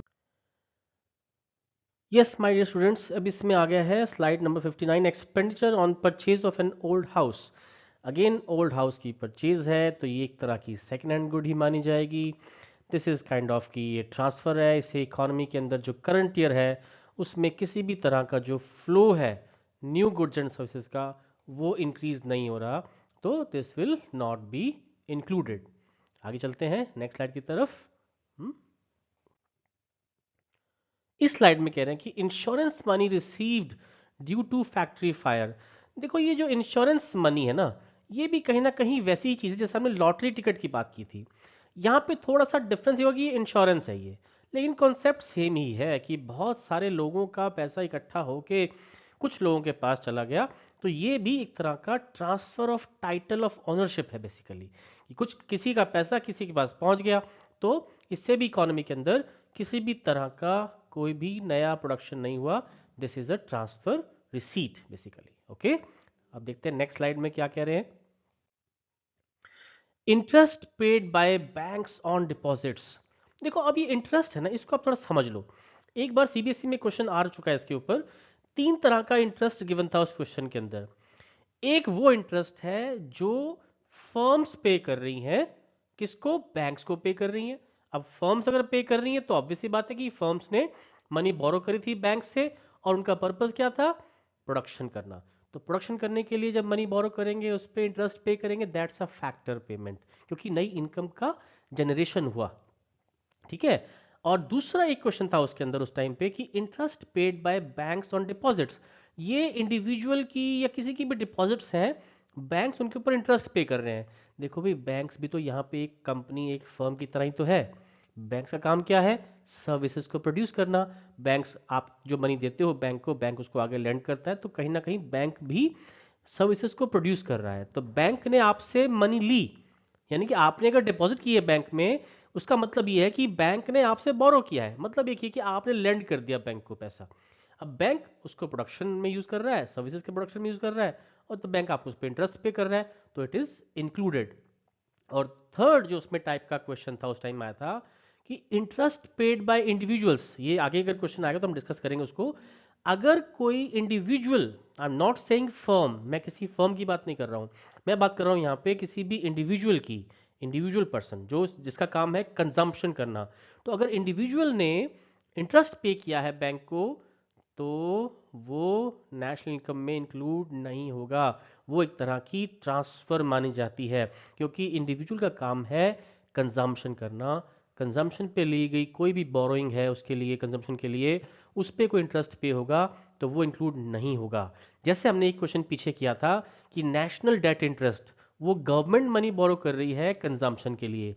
Yes my dear students, अब इसमें आ गया है slide number 59, expenditure on purchase of an old house. Again old house की परचेज है तो ये एक तरह की सेकेंड हैंड गुड ही मानी जाएगी। दिस इज़ काइंड ऑफ कि ये ट्रांसफ़र है, इसे इकोनॉमी के अंदर जो करंट ईयर है उसमें किसी भी तरह का जो फ्लो है न्यू गुड्स एंड सर्विसेज का वो इंक्रीज नहीं हो रहा, तो this will not be included. आगे चलते हैं नेक्स्ट स्लाइड की तरफ। हम्म, इस स्लाइड में कह रहे हैं कि insurance money received due to factory fire. देखो ये जो इंश्योरेंस मनी है ना, ये भी कहीं ना कहीं वैसी ही चीज़ है जैसे हमने लॉटरी टिकट की बात की थी। यहाँ पे थोड़ा सा डिफरेंस ये होगा कि ये इंश्योरेंस है ये, लेकिन कॉन्सेप्ट सेम ही है कि बहुत सारे लोगों का पैसा इकट्ठा होके कुछ लोगों के पास चला गया। तो ये भी एक तरह का transfer of title of ownership है बेसिकली, कि कुछ किसी का पैसा किसी के पास पहुंच गया। तो इससे भी इकोनॉमी के अंदर किसी भी तरह का कोई भी नया प्रोडक्शन नहीं हुआ। This is a transfer receipt basically. Okay, अब देखते हैं नेक्स्ट स्लाइड में क्या कह रहे हैं। Interest paid by banks on deposits. देखो अब ये इंटरेस्ट है ना, इसको आप थोड़ा समझ लो। एक बार सीबीएसई में क्वेश्चन आ चुका है इसके ऊपर। तीन तरह का इंटरेस्ट गिवन था उस क्वेश्चन के अंदर। एक वो इंटरेस्ट है जो फर्म्स पे कर रही हैं, किसको? बैंक्स को पे कर रही हैं। अब फर्म्स अगर पे कर रही हैं तो ऑब्वियस सी बात है कि फर्म्स ने मनी बोरो करी थी बैंक से, और उनका पर्पस क्या था? प्रोडक्शन करना। तो प्रोडक्शन करने के लिए जब मनी बोरो करेंगे उस पर इंटरेस्ट पे करेंगे, दैट्स अ फैक्टर पेमेंट, क्योंकि नई इनकम का जनरेशन हुआ। ठीक है। और दूसरा एक क्वेश्चन था उसके अंदर उस टाइम पे कि interest paid by banks on deposits. ये इंडिविजुअल की या किसी की भी डिपॉजिट्स हैं, बैंक्स उनके ऊपर इंटरेस्ट पे कर रहे हैं। देखो भाई, बैंक्स भी तो यहाँ पे एक कंपनी एक फर्म की तरह ही तो है। बैंक्स का काम क्या है? सर्विसेज को प्रोड्यूस करना। बैंक्स, आप जो मनी देते हो बैंक को, बैंक उसको आगे लेंड करता है, तो कहीं ना कहीं बैंक भी सर्विसेज को प्रोड्यूस कर रहा है। तो बैंक ने आपसे मनी ली, यानी कि आपने अगर डिपॉजिट की है बैंक में, उसका मतलब ये है कि बैंक ने आपसे बोरो किया है। मतलब एक ये कि आपने लेंड कर दिया बैंक को पैसा। अब बैंक उसको प्रोडक्शन में यूज कर रहा है, सर्विसेज के प्रोडक्शन में यूज कर रहा है, और तो बैंक आपको उस पर इंटरेस्ट पे कर रहा है, तो इट इज इंक्लूडेड। और थर्ड जो उसमें टाइप का क्वेश्चन था उस टाइम आया था कि इंटरेस्ट पेड बाय इंडिविजुअल्स। ये आगे अगर क्वेश्चन आएगा तो हम डिस्कस करेंगे उसको। अगर कोई individual, I am not saying firm, मैं किसी फर्म की बात नहीं कर रहा हूं, मैं बात कर रहा हूं यहां पे किसी भी इंडिविजुअल की, इंडिविजुअल पर्सन जो जिसका काम है कंजम्पशन करना। तो अगर इंडिविजुअल ने इंटरेस्ट पे किया है बैंक को, तो वो नेशनल इनकम में इंक्लूड नहीं होगा। वो एक तरह की ट्रांसफर मानी जाती है, क्योंकि इंडिविजुअल का काम है कंजम्पशन करना। कंजम्पशन पे ली गई कोई भी बोरोइंग है उसके लिए, कंजम्पशन के लिए, उस पर कोई इंटरेस्ट पे होगा तो वो इंक्लूड नहीं होगा। जैसे हमने एक क्वेश्चन पीछे किया था कि नेशनल डेट इंटरेस्ट, वो गवर्नमेंट मनी बोरो कर रही है कंजम्पशन के लिए।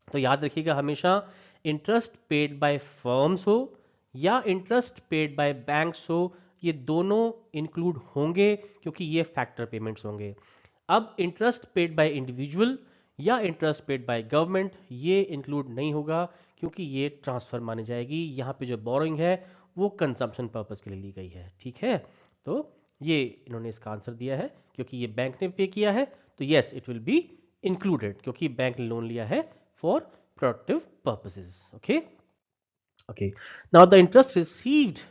तो याद रखिएगा हमेशा, इंटरेस्ट पेड बाय फर्म्स हो या इंटरेस्ट पेड बाय बैंक्स हो, ये दोनों इंक्लूड होंगे, क्योंकि ये फैक्टर पेमेंट्स होंगे। अब इंटरेस्ट पेड बाय इंडिविजुअल या इंटरेस्ट पेड बाय गवर्नमेंट, ये इंक्लूड नहीं होगा, क्योंकि ये ट्रांसफर मानी जाएगी। यहाँ पे जो बोरोइंग है वो कंजम्पशन पर्पस के लिए ली गई है। ठीक है, तो ये इन्होंने इसका आंसर दिया है, क्योंकि ये बैंक ने पे किया है, तो yes it will be included, क्योंकि बैंक ने लोन लिया है for productive purposes. Okay. Okay, now the interest received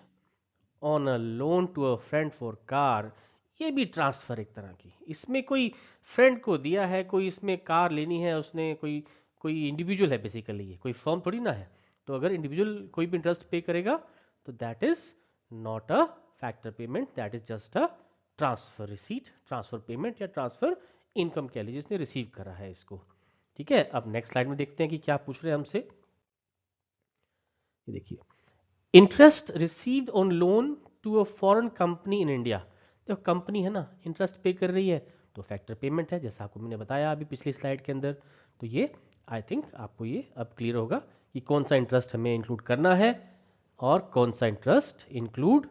on a loan to a friend for car, ये भी ट्रांसफर एक तरह की। इसमें कोई फ्रेंड को दिया है, कोई इसमें कार लेनी है उसने, कोई कोई इंडिविजुअल है बेसिकली, ये कोई फर्म थोड़ी ना है। तो अगर इंडिविजुअल कोई भी इंटरेस्ट पे करेगा तो that is not a factor payment, that is just a transfer receipt, transfer payment या ट्रांसफर इनकम कह लीजिए, जिसने रिसीव करा है इसको। ठीक है, अब नेक्स्ट स्लाइड में देखते हैं कि क्या पूछ रहे हैं हमसे। ये देखिए, interest received on loan to a foreign company in India. देखो कंपनी है ना, इंटरेस्ट पे कर रही है, तो फैक्टर पेमेंट है, जैसा आपको मैंने बताया अभी पिछली स्लाइड के अंदर। तो ये आई थिंक आपको ये अब क्लियर होगा कि कौन सा इंटरेस्ट हमें इंक्लूड करना है और कौन सा इंटरेस्ट इंक्लूड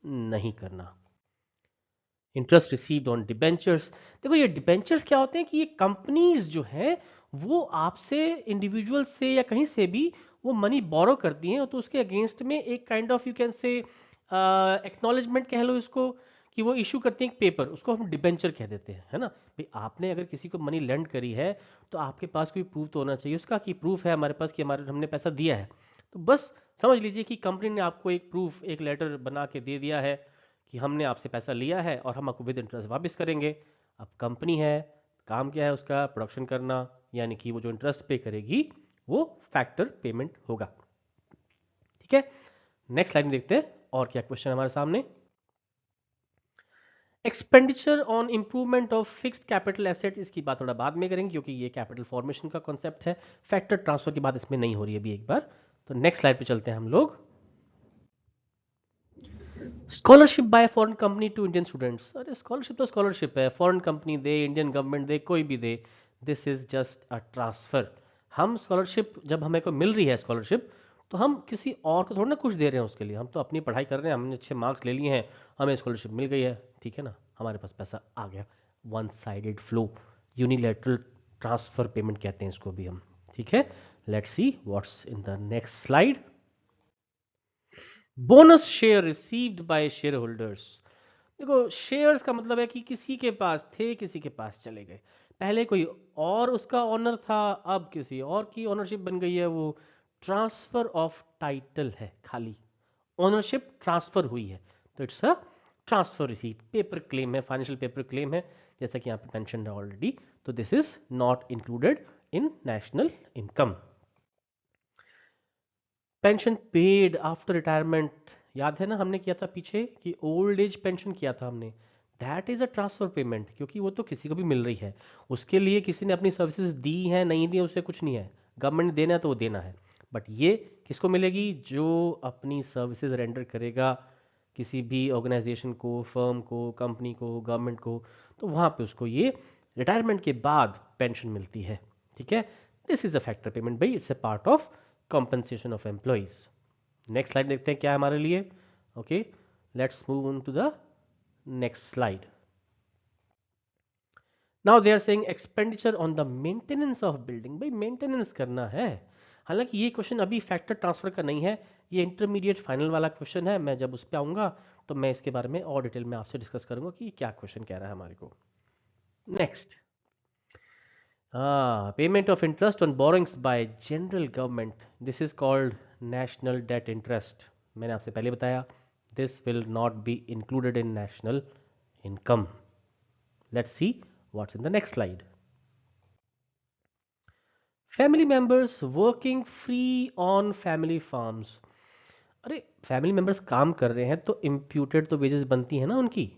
नहीं करना। Interest received on debentures. देखो ये डिबेंचर्स क्या होते हैं कि ये कंपनीज जो है वो आपसे, इंडिविजुअल से या कहीं से भी, वो मनी बोरो करती हैं, तो उसके अगेंस्ट में एक काइंड ऑफ, यू कैन से एक्नॉलेजमेंट कह लो इसको, कि वो इशू करती हैं एक पेपर, उसको हम डिबेंचर कह देते हैं, है ना। भाई आपने अगर किसी को मनी लेंड करी है तो आपके पास कोई प्रूफ तो होना चाहिए उसका, कि प्रूफ है हमारे पास कि हमारे हमने पैसा दिया है। तो बस समझ लीजिए कि कंपनी ने आपको एक प्रूफ, एक लेटर बना के दे दिया है कि हमने आपसे पैसा लिया है और हम आपको विद इंटरेस्ट वापस करेंगे। अब कंपनी है, काम क्या है उसका? प्रोडक्शन करना, यानी कि वो जो इंटरेस्ट पे करेगी वो फैक्टर पेमेंट होगा। ठीक है, नेक्स्ट स्लाइड में देखते हैं और क्या क्वेश्चन हमारे सामने। Expenditure on improvement of fixed capital asset, इसकी बात थोड़ा बाद में करेंगे क्योंकि ये कैपिटल फॉर्मेशन का कॉन्सेप्ट है। फैक्टर ट्रांसफर की बात इसमें नहीं हो रही है अभी एक बार। तो नेक्स्ट स्लाइड पे चलते हैं हम लोग। Scholarship by foreign company to Indian students, अरे स्कॉलरशिप तो स्कॉलरशिप है, फॉरेन कंपनी दे, इंडियन गवर्नमेंट दे, कोई भी दे, this is just a transfer. हम स्कॉलरशिप जब हमें को मिल रही है स्कॉलरशिप, तो हम किसी और को थोड़ा ना कुछ दे रहे हैं उसके लिए, हम तो अपनी पढ़ाई कर रहे हैं, हमने अच्छे मार्क्स ले लिए हैं, हमें स्कॉलरशिप मिल गई है, ठीक है ना, हमारे पास पैसा आ गया। One sided flow, unilateral transfer payment कहते हैं इसको भी हम, ठीक है। Let's see what's in the next slide. Bonus share received by share holders. देखो शेयर्स का मतलब है कि किसी के पास थे, किसी के पास चले गए, पहले कोई और उसका ऑनर था, अब किसी और की ओनरशिप बन गई है, वो ट्रांसफर ऑफ टाइटल है, खाली ओनरशिप ट्रांसफर हुई है, तो it's a transfer receipt. Paper claim है, फाइनेंशियल पेपर क्लेम है, जैसा कि यहाँ पे मेंशन है ऑलरेडी, तो this is not included in national income. Pension paid after retirement, याद है ना हमने किया था पीछे कि ओल्ड एज पेंशन किया था हमने, that is a transfer payment, क्योंकि वो तो किसी को भी मिल रही है, उसके लिए किसी ने अपनी सर्विसेज दी है नहीं दी उससे कुछ नहीं है, गवर्नमेंट ने देना है तो वो देना है, बट ये किसको मिलेगी, जो अपनी सर्विसेज रेंडर करेगा किसी भी ऑर्गेनाइजेशन को, फर्म को, कंपनी को, गवर्नमेंट को, तो वहां पे उसको ये रिटायरमेंट के बाद पेंशन मिलती है, ठीक है। This is a factor payment भाई, it's a part of compensation of employees। Next slide देखते हैं क्या है हमारे लिए। Okay, let's move on to the next slide. Now they are saying expenditure on the maintenance of building, भाई maintenance करना है, हालांकि ये क्वेश्चन अभी फैक्टर ट्रांसफर का नहीं है, ये इंटरमीडिएट फाइनल वाला क्वेश्चन है, मैं जब उस पर आऊंगा तो मैं इसके बारे में और डिटेल में आपसे डिस्कस करूंगा कि क्या क्वेश्चन कह रहा है हमारे को। Next, payment of interest on borrowings by general government, this is called national debt interest. मैंने आपसे पहले बताया this will not be included in national income. Let's see what's in the next slide. Family members working free on family farms, अरे family members काम कर रहे हैं तो इम्प्यूटेड तो वेजेस बनती है ना उनकी,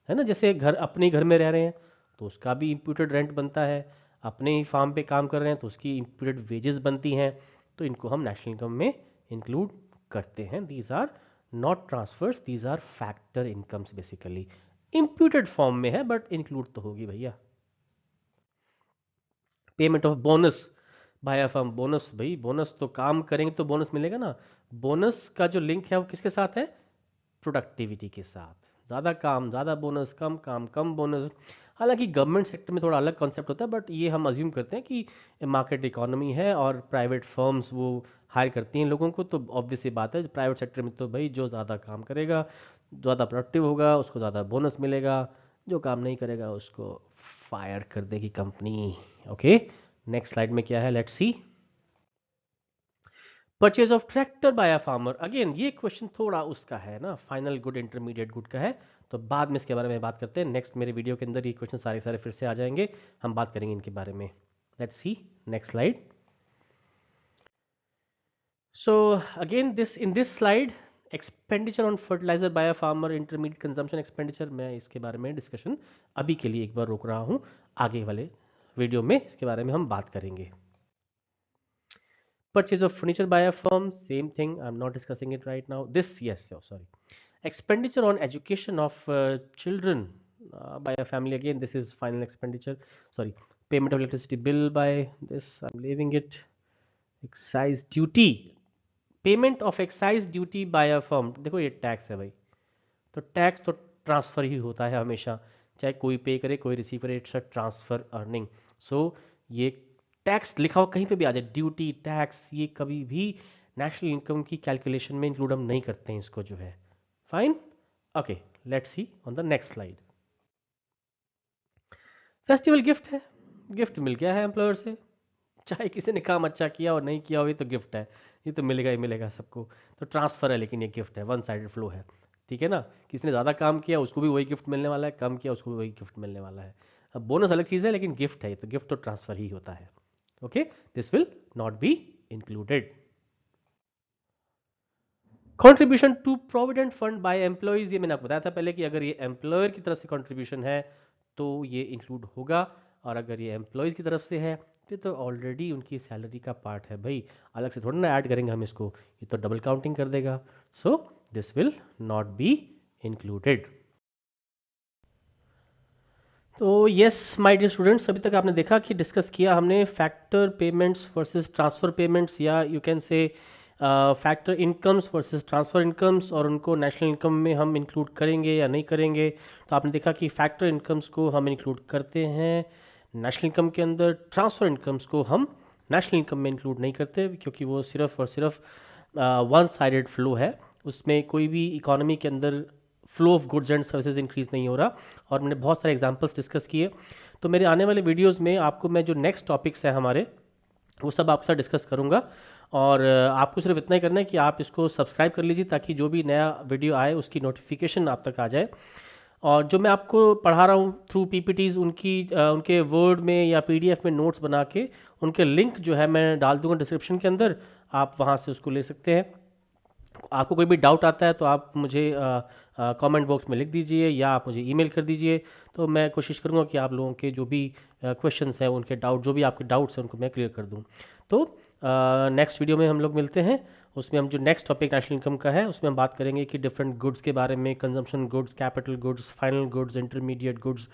है ना, जैसे घर अपने घर में रह रहे हैं तो उसका भी इम्प्यूटेड रेंट बनता है, अपने ही फार्म पे काम कर रहे हैं तो उसकी इम्प्यूटेड वेजेस बनती हैं, तो इनको हम नेशनल इनकम में इंक्लूड करते हैं। These are not transfers, these are factor incomes basically, imputed form में है बट इंक्लूड तो होगी भैया। Payment of bonus by a firm, bonus भाई बोनस तो काम करेंगे तो बोनस मिलेगा ना, बोनस का जो लिंक है वो किसके साथ है, प्रोडक्टिविटी के साथ, ज़्यादा काम ज़्यादा बोनस, कम काम कम बोनस। हालांकि गवर्नमेंट सेक्टर में थोड़ा अलग कॉन्सेप्ट होता है, बट ये हम अज्यूम करते हैं कि मार्केट इकोनॉमी है और प्राइवेट फर्म्स वो हायर करती हैं लोगों को, तो ऑब्वियस ये बात है प्राइवेट सेक्टर में तो भाई जो ज़्यादा काम करेगा, ज़्यादा प्रोडक्टिव होगा, उसको ज़्यादा बोनस मिलेगा, जो काम नहीं करेगा उसको फायर कर देगी कंपनी। ओके, नेक्स्ट स्लाइड में क्या है, let's see. Purchase of tractor by a farmer, again ये क्वेश्चन थोड़ा उसका है ना, फाइनल गुड इंटरमीडिएट गुड का है, तो बाद में इसके बारे में बात करते हैं, नेक्स्ट मेरे वीडियो के अंदर ये क्वेश्चन सारे सारे फिर से आ जाएंगे, हम बात करेंगे इनके बारे में। Let's see next slide. So again this in this slide, expenditure on fertiliser by a farmer, intermediate consumption expenditure, मैं इसके बारे में डिस्कशन अभी के लिए एक बार रोक रहा हूँ, आगे वाले वीडियो में इसके बारे में हम बात करेंगे। Purchase of furniture by a firm, same thing. I'm not discussing it right now. This, yes, oh, sorry. Expenditure on education of children by a family. Again, this is final expenditure. Sorry. Payment of electricity bill by this. I'm leaving it. Excise duty. Payment of excise duty by a firm. देखो ये tax है भाई, तो tax तो transfer ही होता है हमेशा, चाहे कोई पे करे कोई रिसीव करे, इट्स अ ट्रांसफर अर्निंग। सो ये टैक्स लिखा हुआ कहीं पे भी आ जाए, ड्यूटी टैक्स, ये कभी भी नेशनल इनकम की कैलकुलेशन में इंक्लूड हम नहीं करते हैं इसको जो है। Fine, okay, let's see on the next slide. Festival gift है, गिफ्ट मिल गया है एम्प्लॉयर से, चाहे किसी ने काम अच्छा किया और नहीं किया हो, ये तो गिफ्ट है, ये तो मिलेगा ही मिलेगा सबको, तो ट्रांसफर है लेकिन ये गिफ्ट है, वन साइडेड फ्लो है, ठीक है ना, किसी ने ज़्यादा काम किया उसको भी वही गिफ्ट मिलने वाला है, कम किया उसको भी वही गिफ्ट मिलने वाला है। अब बोनस अलग चीज़ है लेकिन गिफ्ट है, तो गिफ्ट तो ट्रांसफर ही होता है। Okay, this will not be included. Contribution to provident fund by employees, ये मैंने आपको बताया था पहले कि अगर ये एम्प्लॉयर की तरफ से कॉन्ट्रीब्यूशन है तो ये इंक्लूड होगा, और अगर ये एम्प्लॉयज की तरफ से है तो ऑलरेडी उनकी सैलरी का पार्ट है भाई, अलग से थोड़ा ना ऐड करेंगे हम इसको, ये तो डबल काउंटिंग कर देगा, so this will not be included. तो यस माय डियर स्टूडेंट्स, अभी तक आपने देखा कि डिस्कस किया हमने factor payments versus transfer payments, या you can say factor incomes versus transfer incomes, और उनको नेशनल इनकम में हम इंक्लूड करेंगे या नहीं करेंगे। तो आपने देखा कि फैक्टर इनकम्स को हम इंक्लूड करते हैं नेशनल इनकम के अंदर, ट्रांसफ़र इनकम्स को हम नेशनल इनकम में इंक्लूड नहीं करते, क्योंकि वो सिर्फ और सिर्फ वन साइडेड फ्लो है, उसमें कोई भी इकोनॉमी के अंदर flow of goods and services increase नहीं हो रहा। और मैंने बहुत सारे एग्जांपल्स डिस्कस किए। तो मेरे आने वाले वीडियोस में आपको मैं जो नेक्स्ट टॉपिक्स हैं हमारे, वो सब आपके साथ डिस्कस करूंगा। और आपको सिर्फ इतना ही करना है कि आप इसको सब्सक्राइब कर लीजिए, ताकि जो भी नया वीडियो आए उसकी नोटिफिकेशन आप तक आ जाए। और जो मैं आपको पढ़ा रहा हूँ थ्रू पीपीटीज, उनके वर्ड में या पीडीएफ में नोट्स बना के उनके लिंक जो है मैं डाल दूंगा डिस्क्रिप्शन के अंदर, आप वहाँ से उसको ले सकते हैं। आपको कोई भी डाउट आता है तो आप मुझे कमेंट बॉक्स में लिख दीजिए, या आप मुझे ईमेल कर दीजिए। तो मैं कोशिश करूंगा कि आप लोगों के जो भी क्वेश्चंस हैं, उनके डाउट, जो भी आपके डाउट्स हैं, उनको मैं क्लियर कर दूं। तो नेक्स्ट वीडियो में हम लोग मिलते हैं। उसमें हम जो नेक्स्ट टॉपिक नेशनल इनकम का है, उसमें हम बात करेंगे कि डिफरेंट गुड्स के बारे में, consumption goods, capital goods, final goods, intermediate goods,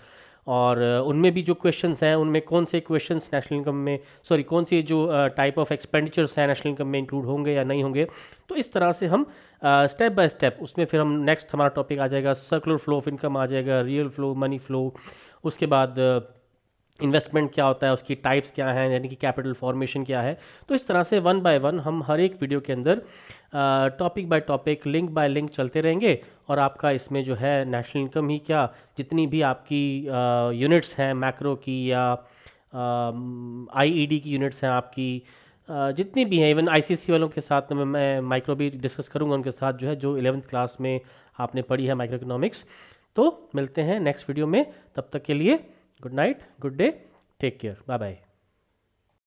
और उनमें भी जो क्वेश्चंस हैं, उनमें कौन से क्वेश्चंस नेशनल इनकम में, सॉरी, कौन सी जो टाइप ऑफ एक्सपेंडिचर्स हैं नेशनल इनकम में इंक्लूड होंगे या नहीं होंगे। तो इस तरह से हम स्टेप बाय स्टेप, उसमें फिर हम नेक्स्ट हमारा टॉपिक आ जाएगा सर्कुलर फ्लो ऑफ इनकम, आ जाएगा रियल फ्लो, मनी फ्लो। उसके बाद इन्वेस्टमेंट क्या होता है, उसकी टाइप्स क्या हैं, यानी कि कैपिटल फॉर्मेशन क्या है। तो इस तरह से वन बाय वन हम हर एक वीडियो के अंदर topic by topic, link by link चलते रहेंगे। और आपका इसमें जो है नेशनल इनकम ही क्या, जितनी भी आपकी यूनिट्स हैं मैक्रो की, या आईईडी की यूनिट्स हैं आपकी, जितनी भी हैं, इवन आईसीएससी वालों के साथ मैं माइक्रो भी डिस्कस करूंगा उनके साथ, जो है जो 11th क्लास में आपने पढ़ी है माइक्रो इकोनॉमिक्स। तो मिलते हैं नेक्स्ट वीडियो में, तब तक के लिए good night, good day, take care, bye bye.